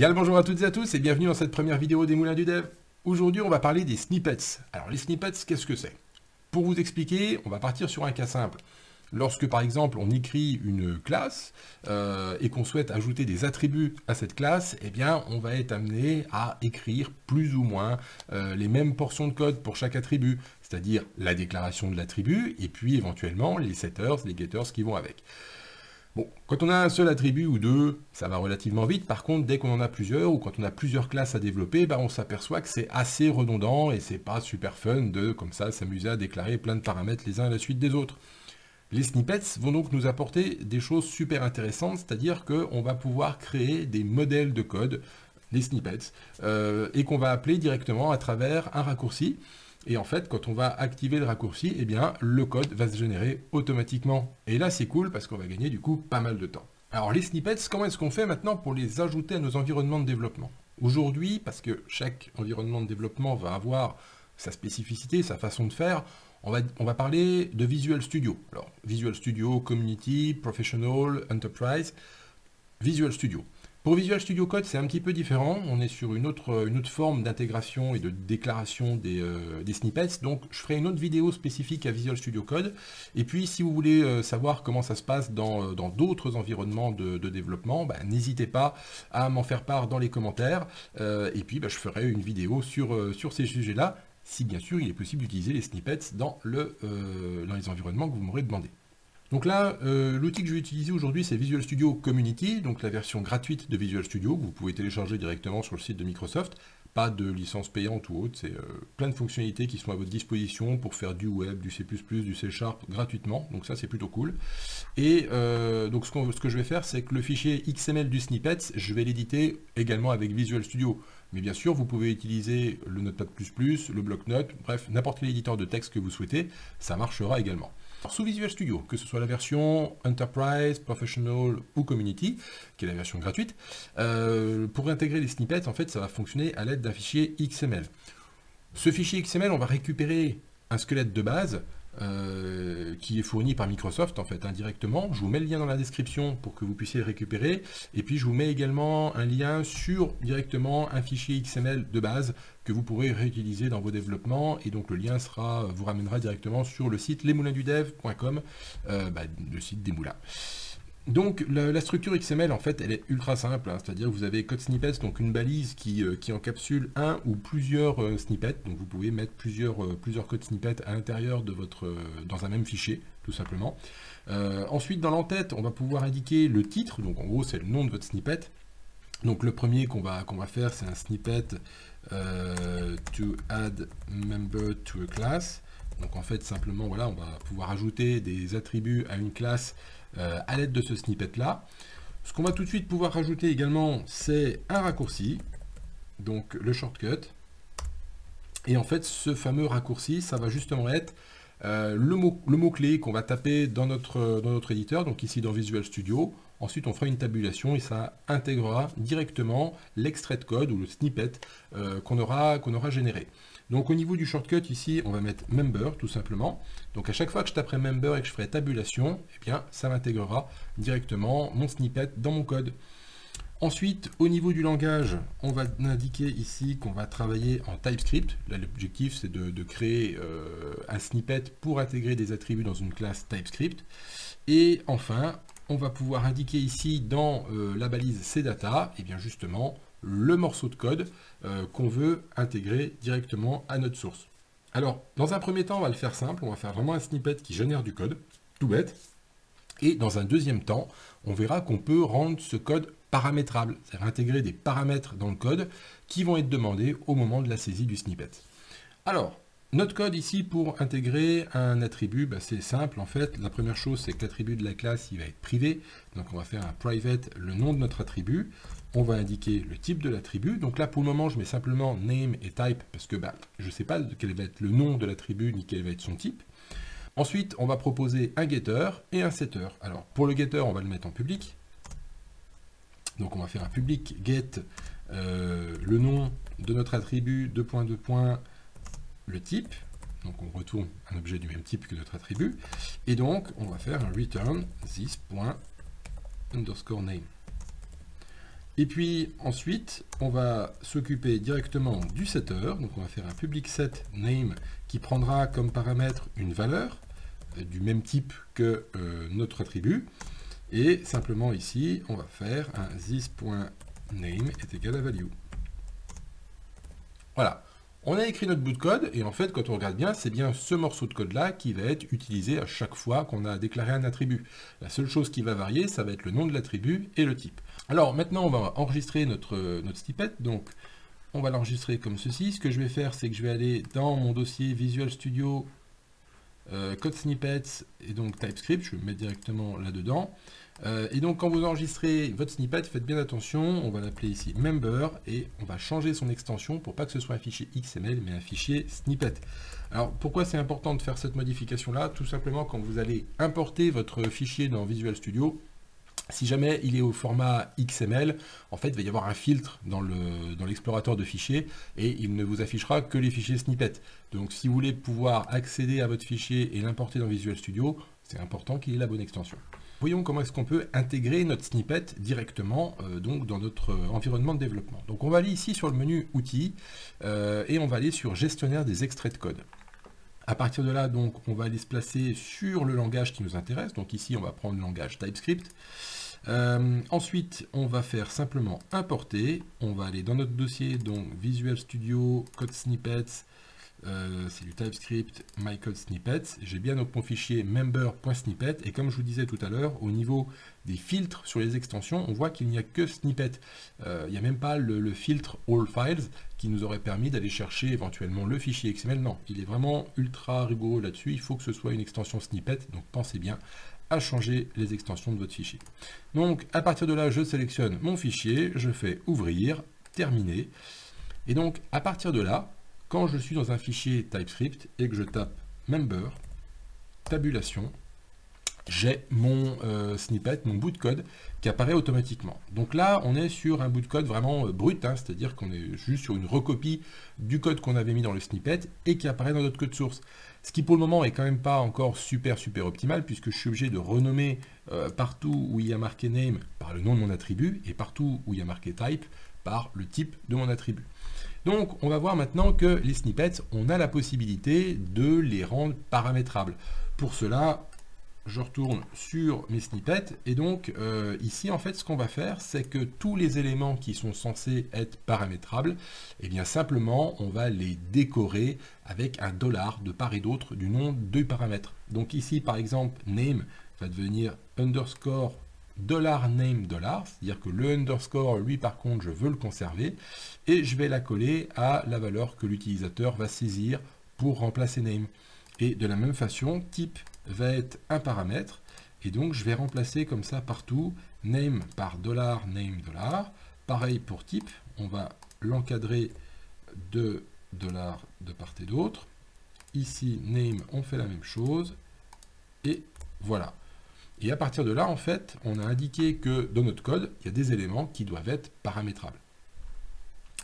Bien le bonjour à toutes et à tous et bienvenue dans cette première vidéo des Moulins du Dev. Aujourd'hui on va parler des snippets. Alors les snippets, qu'est-ce que c'est? Pour vous expliquer, on va partir sur un cas simple. Lorsque par exemple on écrit une classe et qu'on souhaite ajouter des attributs à cette classe, eh bien on va être amené à écrire plus ou moins les mêmes portions de code pour chaque attribut, c'est-à-dire la déclaration de l'attribut et puis éventuellement les setters, les getters qui vont avec. Bon, quand on a un seul attribut ou deux, ça va relativement vite. Par contre, dès qu'on en a plusieurs ou quand on a plusieurs classes à développer, on s'aperçoit que c'est assez redondant et c'est pas super fun de, comme ça, s'amuser à déclarer plein de paramètres les uns à la suite des autres. Les snippets vont donc nous apporter des choses super intéressantes, c'est-à-dire qu'on va pouvoir créer des modèles de code, les snippets, et qu'on va appeler directement à travers un raccourci. Et en fait, quand on va activer le raccourci, eh bien, le code va se générer automatiquement. Et là, c'est cool parce qu'on va gagner du coup pas mal de temps. Alors, les snippets, comment est-ce qu'on fait maintenant pour les ajouter à nos environnements de développement? Aujourd'hui, parce que chaque environnement de développement va avoir sa spécificité, sa façon de faire, on va parler de Visual Studio. Alors, Visual Studio, Community, Professional, Enterprise, Visual Studio. Pour Visual Studio Code, c'est un petit peu différent. On est sur une autre forme d'intégration et de déclaration des snippets. Donc, je ferai une autre vidéo spécifique à Visual Studio Code. Et puis, si vous voulez savoir comment ça se passe dans d'autres environnements de développement, n'hésitez pas à m'en faire part dans les commentaires. Et puis, je ferai une vidéo sur ces sujets-là, si bien sûr il est possible d'utiliser les snippets dans les environnements que vous m'aurez demandé. Donc là, l'outil que je vais utiliser aujourd'hui, c'est Visual Studio Community, donc la version gratuite de Visual Studio, que vous pouvez télécharger directement sur le site de Microsoft. Pas de licence payante ou autre, c'est plein de fonctionnalités qui sont à votre disposition pour faire du web, du C++, du C# gratuitement, donc ça c'est plutôt cool. Et donc ce que je vais faire, c'est que le fichier XML du snippet, je vais l'éditer également avec Visual Studio. Mais bien sûr, vous pouvez utiliser le Notepad++, le bloc-notes, bref, n'importe quel éditeur de texte que vous souhaitez, ça marchera également. Alors, sous Visual Studio, que ce soit la version Enterprise, Professional ou Community, qui est la version gratuite, pour intégrer les snippets, en fait, ça va fonctionner à l'aide d'un fichier XML. Ce fichier XML, on va récupérer un squelette de base qui est fourni par Microsoft, en fait, indirectement. Je vous mets le lien dans la description pour que vous puissiez le récupérer. Et puis, je vous mets également un lien sur directement un fichier XML de base que vous pourrez réutiliser dans vos développements. Et donc, le lien vous ramènera directement sur le site lesmoulinsdudev.com, le site des moulins. Donc la structure XML en fait elle est ultra simple, c'est-à-dire que vous avez code snippets, donc une balise qui encapsule un ou plusieurs snippets, donc vous pouvez mettre plusieurs codes snippets à l'intérieur de dans un même fichier, tout simplement. Ensuite dans l'entête, on va pouvoir indiquer le titre, donc en gros c'est le nom de votre snippet. Donc le premier qu'on va faire, c'est un snippet to add member to a class. Donc en fait simplement voilà, on va pouvoir ajouter des attributs à une classe à l'aide de ce snippet là. Ce qu'on va tout de suite pouvoir rajouter également, c'est un raccourci, donc le shortcut. Et en fait ce fameux raccourci, ça va justement être le mot-clé qu'on va taper dans notre éditeur, donc ici dans Visual Studio. Ensuite, on fera une tabulation et ça intégrera directement l'extrait de code ou le snippet qu'on aura généré. Donc au niveau du shortcut, ici, on va mettre member, tout simplement. Donc à chaque fois que je taperai member et que je ferai tabulation, eh bien, ça m'intégrera directement mon snippet dans mon code. Ensuite, au niveau du langage, on va indiquer ici qu'on va travailler en TypeScript. Là, l'objectif, c'est de créer un snippet pour intégrer des attributs dans une classe TypeScript. Et enfin, on va pouvoir indiquer ici dans la balise CData, et bien justement, le morceau de code qu'on veut intégrer directement à notre source. Alors, dans un premier temps, on va le faire simple. On va faire vraiment un snippet qui génère du code, tout bête. Et dans un deuxième temps, on verra qu'on peut rendre ce code paramétrable, c'est-à-dire intégrer des paramètres dans le code qui vont être demandés au moment de la saisie du snippet. Alors, notre code ici pour intégrer un attribut, c'est simple en fait. La première chose, c'est que l'attribut de la classe, il va être privé. Donc on va faire un private, le nom de notre attribut. On va indiquer le type de l'attribut. Donc là, pour le moment, je mets simplement name et type parce que je ne sais pas quel va être le nom de l'attribut ni quel va être son type. Ensuite, on va proposer un getter et un setter. Alors, pour le getter, on va le mettre en public. Donc, on va faire un public get le nom de notre attribut, le type. Donc, on retourne un objet du même type que notre attribut. Et donc, on va faire un return this._name. Et puis ensuite, on va s'occuper directement du setter. Donc on va faire un public set name qui prendra comme paramètre une valeur du même type que notre attribut. Et simplement ici, on va faire un this.name est égal à value. Voilà. On a écrit notre bout de code, et en fait, quand on regarde bien, c'est bien ce morceau de code-là qui va être utilisé à chaque fois qu'on a déclaré un attribut. La seule chose qui va varier, ça va être le nom de l'attribut et le type. Alors maintenant, on va enregistrer notre snippet. Donc, on va l'enregistrer comme ceci. Ce que je vais faire, c'est que je vais aller dans mon dossier Visual Studio, Code Snippets, et donc TypeScript. Je vais me mettre directement là-dedans. Et donc quand vous enregistrez votre snippet, faites bien attention, on va l'appeler ici member et on va changer son extension pour pas que ce soit un fichier XML mais un fichier snippet. Alors pourquoi c'est important de faire cette modification là? Tout simplement quand vous allez importer votre fichier dans Visual Studio, si jamais il est au format XML, en fait il va y avoir un filtre dans l'explorateur de fichiers et il ne vous affichera que les fichiers snippets. Donc si vous voulez pouvoir accéder à votre fichier et l'importer dans Visual Studio, c'est important qu'il ait la bonne extension. Voyons comment est-ce qu'on peut intégrer notre snippet directement donc dans notre environnement de développement. Donc on va aller ici sur le menu outils et on va aller sur gestionnaire des extraits de code. À partir de là, donc, on va aller se placer sur le langage qui nous intéresse. Donc ici, on va prendre le langage TypeScript. Ensuite, on va faire simplement importer. On va aller dans notre dossier, donc Visual Studio, Code Snippets. C'est du TypeScript, my code snippets. J'ai bien donc mon fichier member.snippet et comme je vous disais tout à l'heure, au niveau des filtres sur les extensions, on voit qu'il n'y a que snippet. Il n'y a même pas le filtre all files qui nous aurait permis d'aller chercher éventuellement le fichier XML. Non, il est vraiment ultra rigoureux là-dessus. Il faut que ce soit une extension snippet, donc pensez bien à changer les extensions de votre fichier. Donc à partir de là, je sélectionne mon fichier, je fais ouvrir, terminer. Et donc à partir de là, quand je suis dans un fichier TypeScript et que je tape member, tabulation, j'ai mon snippet, mon bout de code qui apparaît automatiquement. Donc là, on est sur un bout de code vraiment brut, hein, c'est-à-dire qu'on est juste sur une recopie du code qu'on avait mis dans le snippet et qui apparaît dans notre code source. Ce qui pour le moment est quand même pas encore super optimal puisque je suis obligé de renommer partout où il y a marqué name par le nom de mon attribut et partout où il y a marqué type par le type de mon attribut. Donc, on va voir maintenant que les snippets, on a la possibilité de les rendre paramétrables. Pour cela, je retourne sur mes snippets et donc ici, en fait, ce qu'on va faire, c'est que tous les éléments qui sont censés être paramétrables, eh bien simplement, on va les décorer avec un dollar de part et d'autre du nom de paramètres. Donc ici, par exemple, name va devenir underscore $name$, c'est-à-dire que le underscore, lui par contre, je veux le conserver, et je vais la coller à la valeur que l'utilisateur va saisir pour remplacer name. Et de la même façon, type va être un paramètre, et donc je vais remplacer comme ça partout name par $name$. Pareil pour type, on va l'encadrer de $ de part et d'autre. Ici, name, on fait la même chose, et voilà. Et à partir de là, en fait, on a indiqué que dans notre code, il y a des éléments qui doivent être paramétrables.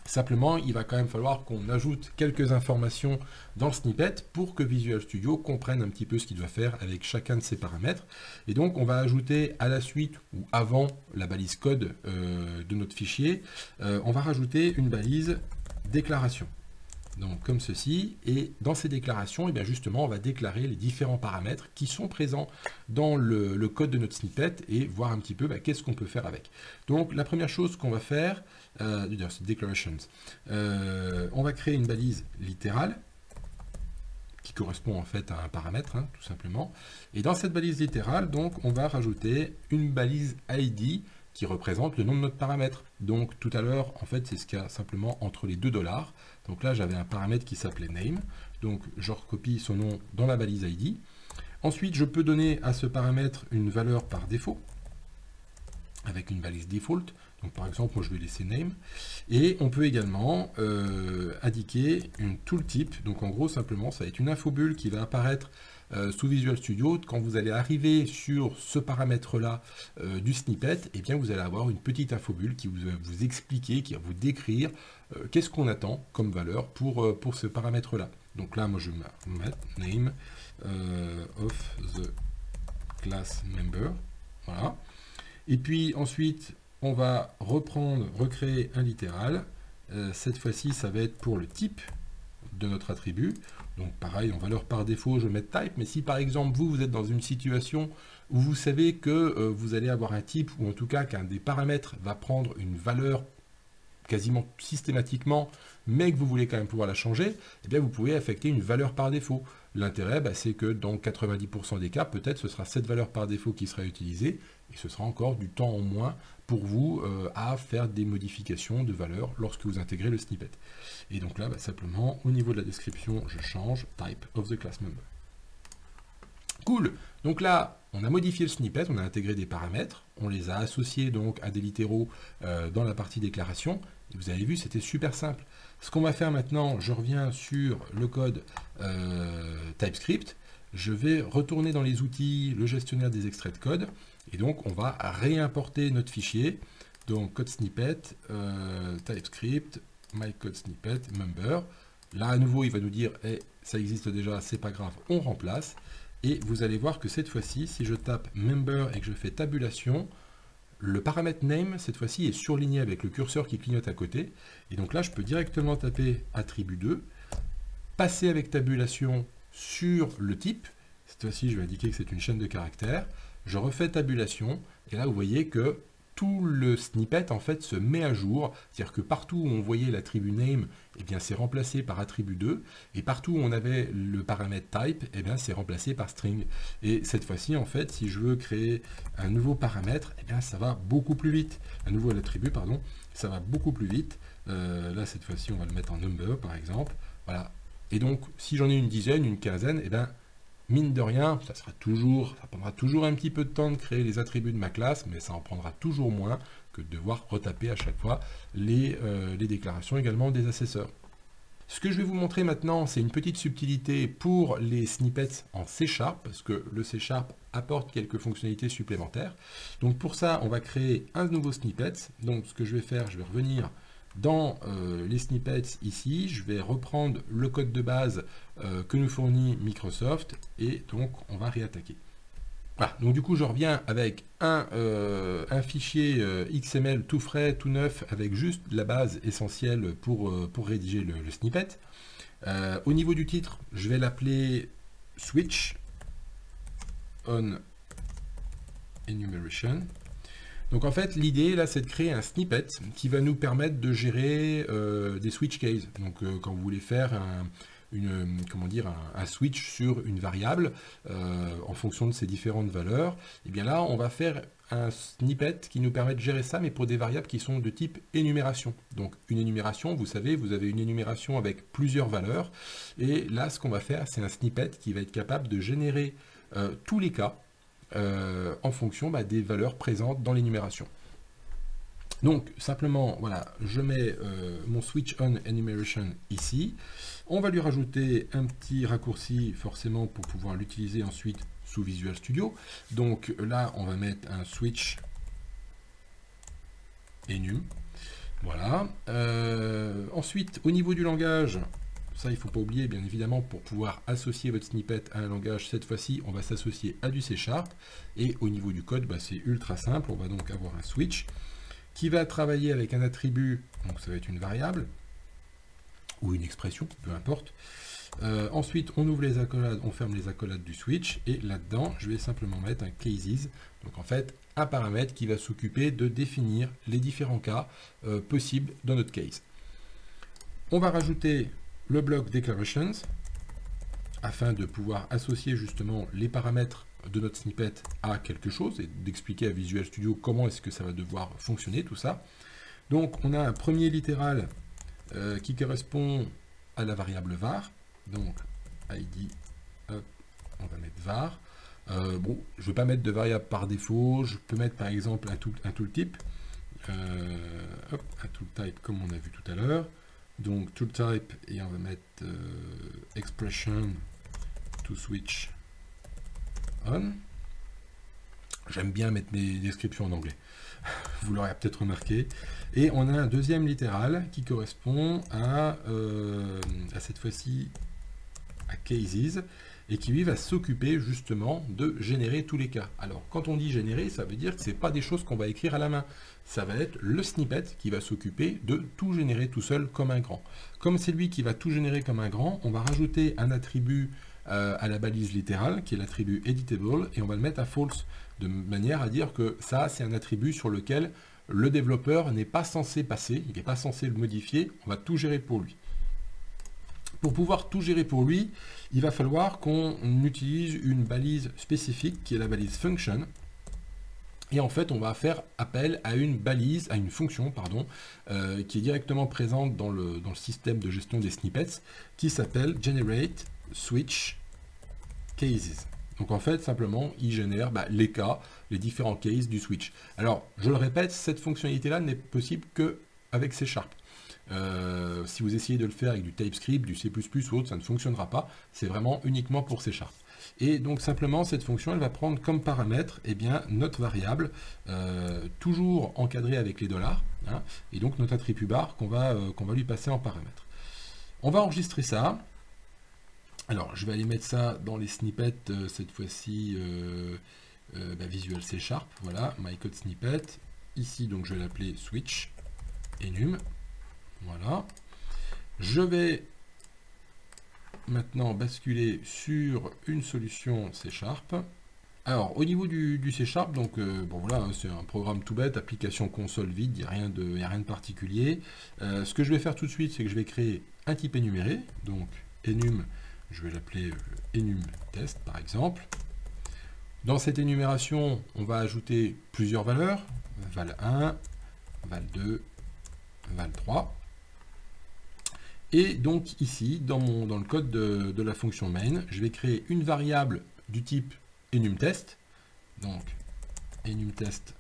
Simplement, il va quand même falloir qu'on ajoute quelques informations dans le snippet pour que Visual Studio comprenne un petit peu ce qu'il doit faire avec chacun de ces paramètres. Et donc, on va ajouter à la suite ou avant la balise code de notre fichier, on va rajouter une balise déclaration. Donc comme ceci, et dans ces déclarations, et bien justement, on va déclarer les différents paramètres qui sont présents dans le code de notre snippet et voir un petit peu qu'est-ce qu'on peut faire avec. Donc la première chose qu'on va faire, c'est declarations, on va créer une balise littérale qui correspond en fait à un paramètre, hein, tout simplement. Et dans cette balise littérale, donc, on va rajouter une balise ID qui représente le nom de notre paramètre. Donc tout à l'heure, en fait, c'est ce qu'il y a simplement entre les deux dollars. Donc là, j'avais un paramètre qui s'appelait name. Donc je recopie son nom dans la balise ID. Ensuite, je peux donner à ce paramètre une valeur par défaut, avec une balise default. Donc par exemple, moi je vais laisser name. Et on peut également indiquer une tooltip. Donc en gros, simplement, ça va être une infobulle qui va apparaître sous Visual Studio. Quand vous allez arriver sur ce paramètre-là du snippet, eh bien vous allez avoir une petite infobulle qui va vous expliquer, qui va vous décrire qu'est-ce qu'on attend comme valeur pour ce paramètre-là. Donc là, moi je vais mettre name of the class member. Voilà. Et puis ensuite, on va recréer un littéral. Cette fois-ci, ça va être pour le type de notre attribut. Donc pareil, en valeur par défaut, je vais mettre type, mais si par exemple vous êtes dans une situation où vous savez que vous allez avoir un type, ou en tout cas qu'un des paramètres va prendre une valeur quasiment systématiquement, mais que vous voulez quand même pouvoir la changer, eh bien vous pouvez affecter une valeur par défaut. L'intérêt, c'est que dans 90% des cas, peut-être ce sera cette valeur par défaut qui sera utilisée, et ce sera encore du temps en moins pour vous à faire des modifications de valeur lorsque vous intégrez le snippet. Et donc là, simplement, au niveau de la description, je change type of the class member. Cool. Donc là, on a modifié le snippet, on a intégré des paramètres, on les a associés donc à des littéraux dans la partie déclaration. Et vous avez vu, c'était super simple. Ce qu'on va faire maintenant, je reviens sur le code TypeScript. Je vais retourner dans les outils, le gestionnaire des extraits de code. Et donc, on va réimporter notre fichier. Donc, code snippet, TypeScript, my code snippet, member. Là, à nouveau, il va nous dire, hey, ça existe déjà, c'est pas grave, on remplace. Et vous allez voir que cette fois-ci, si je tape member et que je fais tabulation, le paramètre name, cette fois-ci, est surligné avec le curseur qui clignote à côté. Et donc là, je peux directement taper attribut 2, passer avec tabulation sur le type. Cette fois-ci, je vais indiquer que c'est une chaîne de caractères. Je refais tabulation. Et là, vous voyez que tout le snippet, en fait, se met à jour. C'est-à-dire que partout où on voyait l'attribut name, eh bien, c'est remplacé par attribut 2. Et partout où on avait le paramètre type, eh bien, c'est remplacé par string. Et cette fois-ci, en fait, si je veux créer un nouveau paramètre, eh bien, ça va beaucoup plus vite. Un nouveau attribut, pardon, ça va beaucoup plus vite. Là, cette fois-ci, on va le mettre en number, par exemple. Voilà. Et donc, si j'en ai une dizaine, une quinzaine, eh bien, mine de rien, ça prendra toujours un petit peu de temps de créer les attributs de ma classe, mais ça en prendra toujours moins que de devoir retaper à chaque fois les déclarations également des assesseurs. Ce que je vais vous montrer maintenant, c'est une petite subtilité pour les snippets en C#, parce que le C# apporte quelques fonctionnalités supplémentaires. Donc pour ça, on va créer un nouveau snippet. Donc ce que je vais faire, je vais revenir dans les snippets ici, je vais reprendre le code de base que nous fournit Microsoft et donc on va réattaquer. Voilà, donc du coup je reviens avec un fichier XML tout frais, tout neuf, avec juste la base essentielle pour rédiger le snippet. Au niveau du titre, je vais l'appeler Switch on Enumeration. Donc en fait, l'idée là, c'est de créer un snippet qui va nous permettre de gérer des switch cases. Donc quand vous voulez faire un switch sur une variable en fonction de ses différentes valeurs, et bien là, on va faire un snippet qui nous permet de gérer ça, mais pour des variables qui sont de type énumération. Donc une énumération, vous savez, vous avez une énumération avec plusieurs valeurs, et là, ce qu'on va faire, c'est un snippet qui va être capable de générer tous les cas en fonction des valeurs présentes dans l'énumération. Donc simplement, voilà, je mets mon switch on enumeration ici. On va lui rajouter un petit raccourci forcément pour pouvoir l'utiliser ensuite sous Visual Studio. Donc là, on va mettre un switch enum. Voilà. Ensuite, au niveau du langage, ça, il ne faut pas oublier, bien évidemment, pour pouvoir associer votre snippet à un langage, cette fois-ci, on va s'associer à du C#. Et au niveau du code, c'est ultra simple. On va donc avoir un switch qui va travailler avec un attribut, donc ça va être une variable, ou une expression, peu importe. Ensuite, on ouvre les accolades, on ferme les accolades du switch, et là-dedans, je vais simplement mettre un cases, donc en fait, un paramètre qui va s'occuper de définir les différents cas possibles dans notre case. On va rajouter le bloc declarations afin de pouvoir associer justement les paramètres de notre snippet à quelque chose et d'expliquer à Visual Studio comment est-ce que ça va devoir fonctionner tout ça. Donc on a un premier littéral qui correspond à la variable var, donc id, hop, on va mettre var. Bon, je ne vais pas mettre de variable par défaut, je peux mettre par exemple un tooltip, hop, un tooltype comme on a vu tout à l'heure. Donc tooltype, et on va mettre expression to switch on. J'aime bien mettre mes descriptions en anglais, vous l'aurez peut-être remarqué. Et on a un deuxième littéral qui correspond à cette fois-ci à cases, et qui lui va s'occuper justement de générer tous les cas. Alors quand on dit générer, ça veut dire que ce n'est pas des choses qu'on va écrire à la main. Ça va être le snippet qui va s'occuper de tout générer tout seul comme un grand. Comme c'est lui qui va tout générer comme un grand, on va rajouter un attribut à la balise littérale, qui est l'attribut editable, et on va le mettre à false, de manière à dire que ça, c'est un attribut sur lequel le développeur n'est pas censé passer, il n'est pas censé le modifier, on va tout gérer pour lui. Pour pouvoir tout gérer pour lui, il va falloir qu'on utilise une balise spécifique, qui est la balise function, et en fait, on va faire appel à une balise, à une fonction, pardon, qui est directement présente dans le système de gestion des snippets, qui s'appelle generate switch cases. Donc en fait, simplement, il génère les cas, les différents cases du switch. Alors, je le répète, cette fonctionnalité-là n'est possible qu'avec C#. Si vous essayez de le faire avec du TypeScript, du C++ ou autre, ça ne fonctionnera pas. C'est vraiment uniquement pour C#. Et donc simplement, cette fonction, elle va prendre comme paramètre notre variable, toujours encadrée avec les dollars, hein, et donc notre attribut bar qu'on va lui passer en paramètre. On va enregistrer ça. Alors, je vais aller mettre ça dans les snippets, cette fois-ci, Visual C#, voilà, my code snippet. Ici, donc, je vais l'appeler switch enum. Voilà. Je vais maintenant basculer sur une solution C#. Alors, au niveau du C#, donc, bon voilà, hein, c'est un programme tout bête, application console vide, il n'y a rien de particulier. Ce que je vais faire tout de suite, c'est que je vais créer un type énuméré, donc enum. Je vais l'appeler enum test par exemple. Dans cette énumération, on va ajouter plusieurs valeurs, val1, val2, val3. Et donc ici, dans le code de la fonction main, je vais créer une variable du type enum test, donc enum test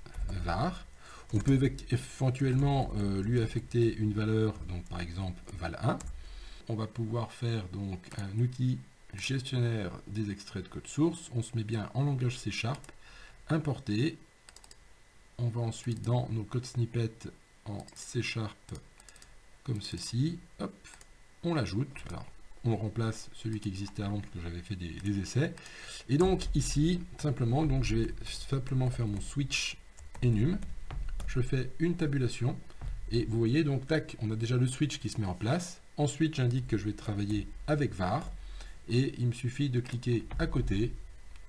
var. On peut éventuellement lui affecter une valeur, donc par exemple val1. On va pouvoir faire donc un outil gestionnaire des extraits de code source. On se met bien en langage C#, importer. On va ensuite dans nos codes snippets en C# comme ceci. Hop, on l'ajoute. Alors, on remplace celui qui existait avant parce que j'avais fait des essais. Et donc ici, simplement, donc je vais simplement faire mon switch enum. Je fais une tabulation et vous voyez donc tac, on a déjà le switch qui se met en place. Ensuite, j'indique que je vais travailler avec var et il me suffit de cliquer à côté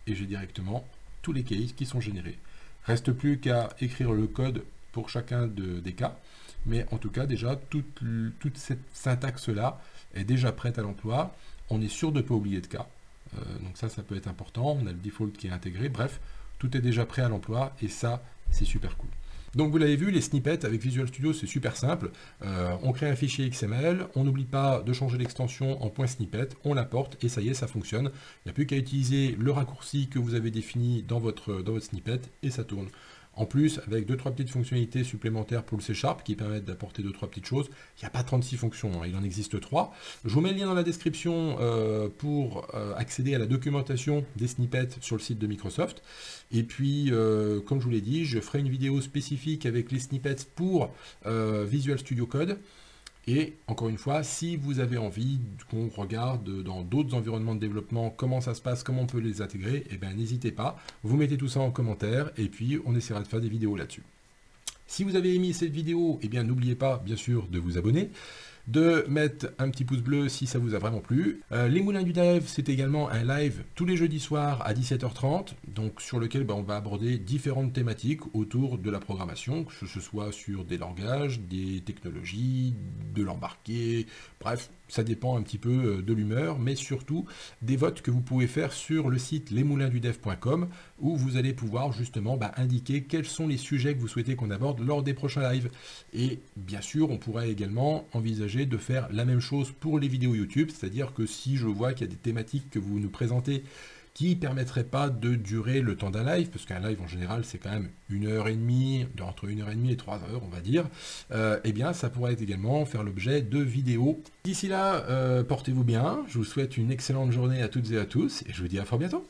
et j'ai directement tous les cases qui sont générés. Reste plus qu'à écrire le code pour chacun des cas, mais en tout cas déjà toute cette syntaxe-là est déjà prête à l'emploi. On est sûr de ne pas oublier de cas. Donc ça peut être important. On a le default qui est intégré. Bref, tout est déjà prêt à l'emploi et ça, c'est super cool. Donc vous l'avez vu, les snippets avec Visual Studio, c'est super simple. On crée un fichier XML, on n'oublie pas de changer l'extension en .snippet, on l'importe et ça y est, ça fonctionne. Il n'y a plus qu'à utiliser le raccourci que vous avez défini dans votre snippet et ça tourne. En plus, avec 2-3 petites fonctionnalités supplémentaires pour le C# qui permettent d'apporter 2-3 petites choses, il n'y a pas 36 fonctions, hein, il en existe 3. Je vous mets le lien dans la description pour accéder à la documentation des snippets sur le site de Microsoft. Et puis, comme je vous l'ai dit, je ferai une vidéo spécifique avec les snippets pour Visual Studio Code. Et encore une fois, si vous avez envie qu'on regarde dans d'autres environnements de développement comment ça se passe, comment on peut les intégrer, eh bien n'hésitez pas, vous mettez tout ça en commentaire et puis on essaiera de faire des vidéos là-dessus. Si vous avez aimé cette vidéo, eh bien n'oubliez pas bien sûr de vous abonner, de mettre un petit pouce bleu si ça vous a vraiment plu. Les Moulins du Dev, c'est également un live tous les jeudis soirs à 17h30, donc sur lequel on va aborder différentes thématiques autour de la programmation, que ce soit sur des langages, des technologies, de l'embarqué, bref, ça dépend un petit peu de l'humeur, mais surtout des votes que vous pouvez faire sur le site lesmoulinsdudev.com où vous allez pouvoir justement indiquer quels sont les sujets que vous souhaitez qu'on aborde lors des prochains lives. Et bien sûr, on pourrait également envisager de faire la même chose pour les vidéos YouTube, c'est-à-dire que si je vois qu'il y a des thématiques que vous nous présentez qui ne permettrait pas de durer le temps d'un live, parce qu'un live en général c'est quand même 1h30, entre 1h30 et 3 heures on va dire, eh bien ça pourrait également faire l'objet de vidéos. D'ici là, portez-vous bien, je vous souhaite une excellente journée à toutes et à tous, et je vous dis à fort bientôt.